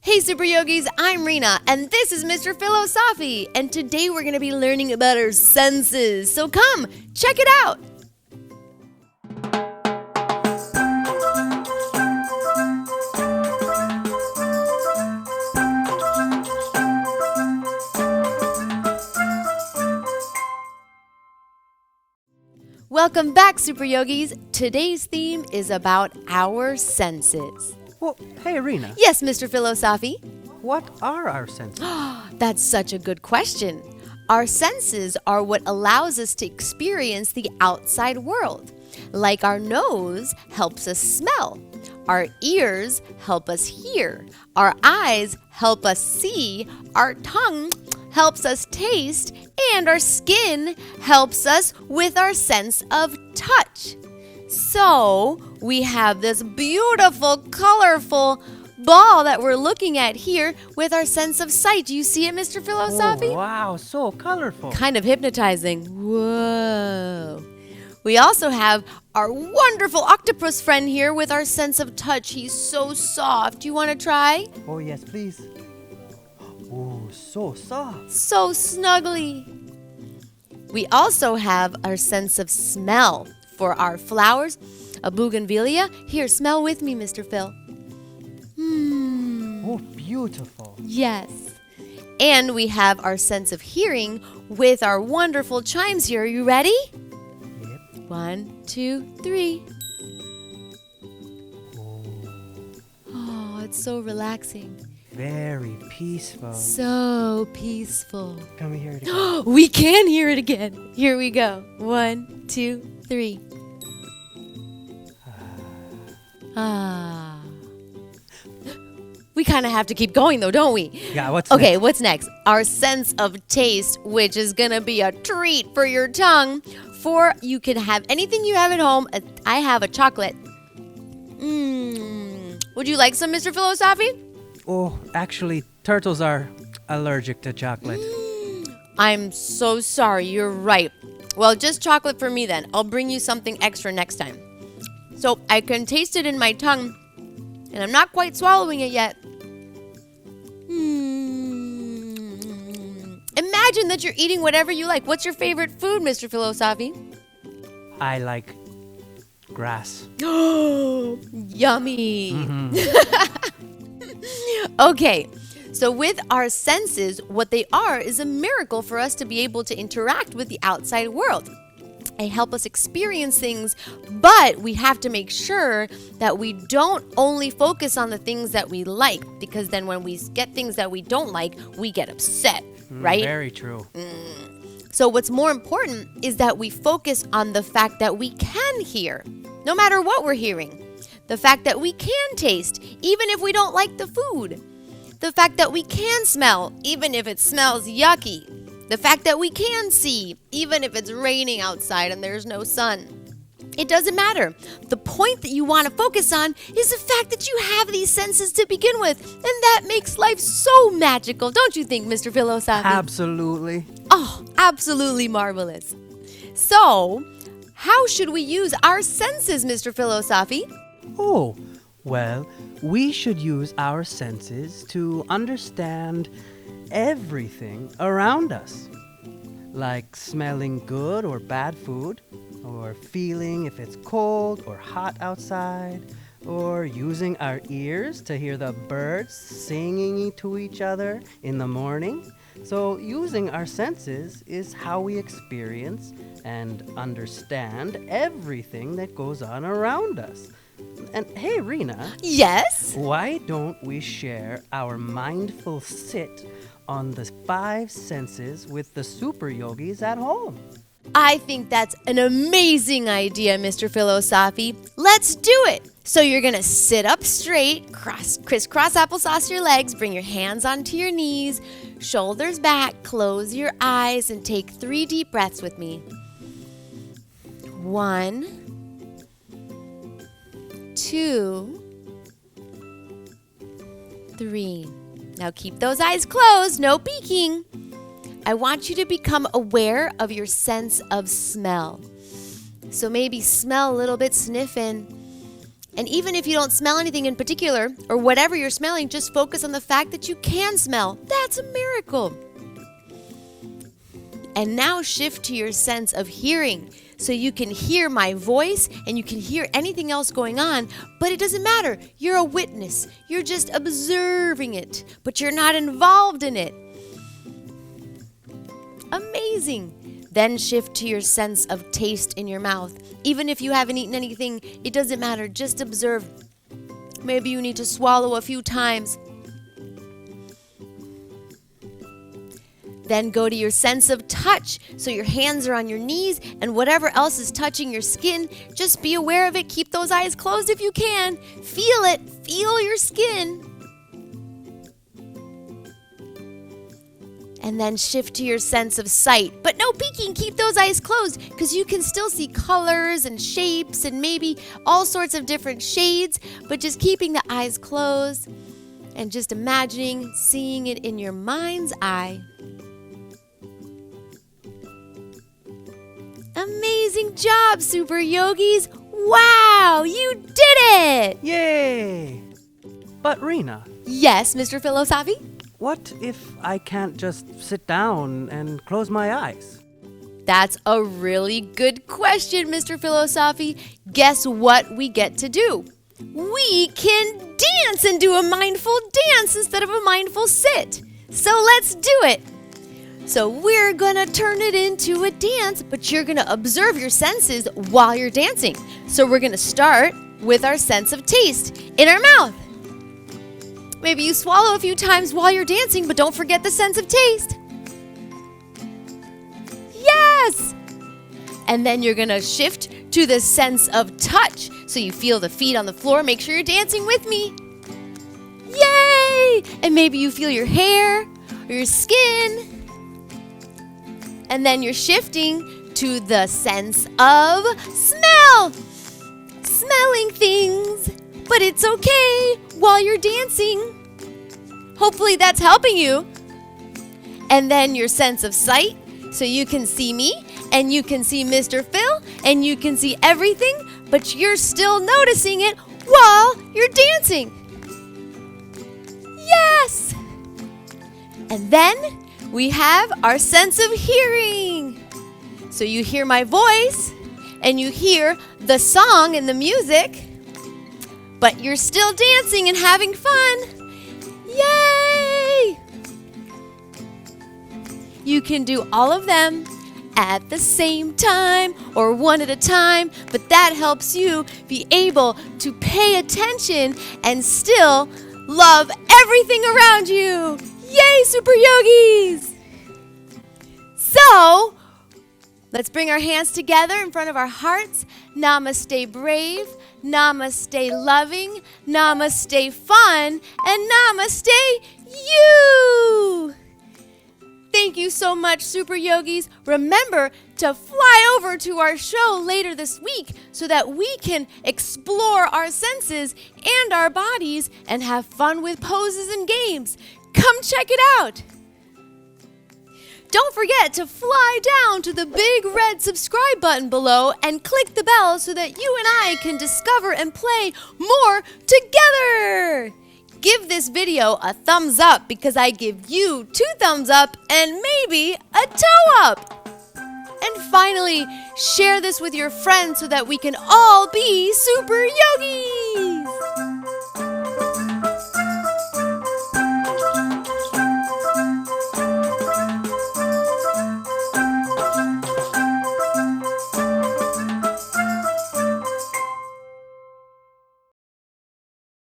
Hey Super Yogis, I'm Rina, and this is Mr. O'Sophy, and today we're going to be learning about our senses. So come, check it out! Welcome back, Super Yogis. Today's theme is about our senses. Well, hey, Rina. Yes, Mr. O'Sophy? What are our senses? That's such a good question. Our senses are what allows us to experience the outside world. Like our nose helps us smell. Our ears help us hear. Our eyes help us see. Our tongue helps us taste. And our skin helps us with our sense of touch. So we have this beautiful, colorful ball that we're looking at here with our sense of sight. Do you see it, Mr. O'Sophy? Oh, wow, so colorful. Kind of hypnotizing. Whoa. We also have our wonderful octopus friend here with our sense of touch. He's so soft. Do you want to try? Oh, yes, please. Oh, so soft. So snuggly. We also have our sense of smell for our flowers. A bougainvillea. Here, smell with me, Mr. Phil. Oh, beautiful. Yes. And we have our sense of hearing with our wonderful chimes here. Are you ready? Yep. 1, 2, 3. Oh, it's so relaxing. Very peaceful. So peaceful. Can we hear it again? We can hear it again. Here we go. 1, 2, 3. Ah. We kind of have to keep going though, don't we? Yeah, what's Okay, next? what's next? Our sense of taste, which is going to be a treat for your tongue. For you can have anything you have at home. I have a chocolate. Would you like some, Mr. O'Sophy? Oh, actually, turtles are allergic to chocolate. I'm so sorry. You're right. Well, just chocolate for me then. I'll bring you something extra next time. So I can taste it in my tongue, and I'm not quite swallowing it yet. Imagine that you're eating whatever you like. What's your favorite food, Mr. O'Sophy? I like grass. Yummy. Okay, so with our senses, what they are is a miracle for us to be able to interact with the outside world. They help us experience things, but we have to make sure that we don't only focus on the things that we like, because then when we get things that we don't like, we get upset, right? Very true. So what's more important is that we focus on the fact that we can hear, no matter what we're hearing. The fact that we can taste, even if we don't like the food. The fact that we can smell, even if it smells yucky. The fact that we can see, even if it's raining outside and there's no sun. It doesn't matter. The point that you want to focus on is the fact that you have these senses to begin with. And that makes life so magical, don't you think, Mr. O'Sophy? Absolutely. Oh, absolutely marvelous. So, how should we use our senses, Mr. O'Sophy? Oh, well, we should use our senses to understand everything around us. Like smelling good or bad food, or feeling if it's cold or hot outside, or using our ears to hear the birds singing to each other in the morning. So using our senses is how we experience and understand everything that goes on around us. And hey, Rina. Yes? Why don't we share our mindful sit on the 5 senses with the super yogis at home? I think that's an amazing idea, Mr. O'Sophy. Let's do it. So you're going to sit up straight, crisscross applesauce your legs, bring your hands onto your knees, shoulders back, close your eyes, and take 3 deep breaths with me. 1, 2, 3. Now keep those eyes closed, no peeking. I want you to become aware of your sense of smell. So maybe smell a little bit, sniff in. And even if you don't smell anything in particular, or whatever you're smelling, just focus on the fact that you can smell. That's a miracle. And now shift to your sense of hearing, so you can hear my voice and you can hear anything else going on, but it doesn't matter. You're a witness. You're just observing it, but you're not involved in it. Amazing. Then shift to your sense of taste in your mouth. Even if you haven't eaten anything, it doesn't matter. Just observe. Maybe you need to swallow a few times. Then go to your sense of touch. So your hands are on your knees and whatever else is touching your skin, just be aware of it. Keep those eyes closed if you can. Feel it. Feel your skin. And then shift to your sense of sight. But no peeking. Keep those eyes closed because you can still see colors and shapes and maybe all sorts of different shades, but just keeping the eyes closed and just imagining seeing it in your mind's eye. Amazing job, Super Yogis! Wow, you did it! Yay! But Rina. Yes, Mr. Philosophy? What if I can't just sit down and close my eyes? That's a really good question, Mr. Philosophy. Guess what we get to do? We can dance and do a mindful dance instead of a mindful sit. So let's do it. So we're gonna turn it into a dance, but you're gonna observe your senses while you're dancing. So we're gonna start with our sense of taste in our mouth. Maybe you swallow a few times while you're dancing, but don't forget the sense of taste. Yes! And then you're gonna shift to the sense of touch. So you feel the feet on the floor. Make sure you're dancing with me. Yay! And maybe you feel your hair or your skin. And then you're shifting to the sense of smell. Smelling things. But it's okay while you're dancing. Hopefully that's helping you. And then your sense of sight. So you can see me and you can see Mr. Phil and you can see everything, but you're still noticing it while you're dancing. Yes! And then we have our sense of hearing. So you hear my voice and you hear the song and the music, but you're still dancing and having fun. Yay! You can do all of them at the same time or one at a time, but that helps you be able to pay attention and still love everything around you. Yay, Super Yogis! So, let's bring our hands together in front of our hearts. Namaste brave, namaste loving, namaste fun, and namaste you! Thank you so much, Super Yogis. Remember to fly over to our show later this week so that we can explore our senses and our bodies and have fun with poses and games. Come check it out. Don't forget to fly down to the big red subscribe button below and click the bell so that you and I can discover and play more together. Give this video a thumbs up because I give you 2 thumbs up and maybe a toe up. And finally, share this with your friends so that we can all be Super Yogis.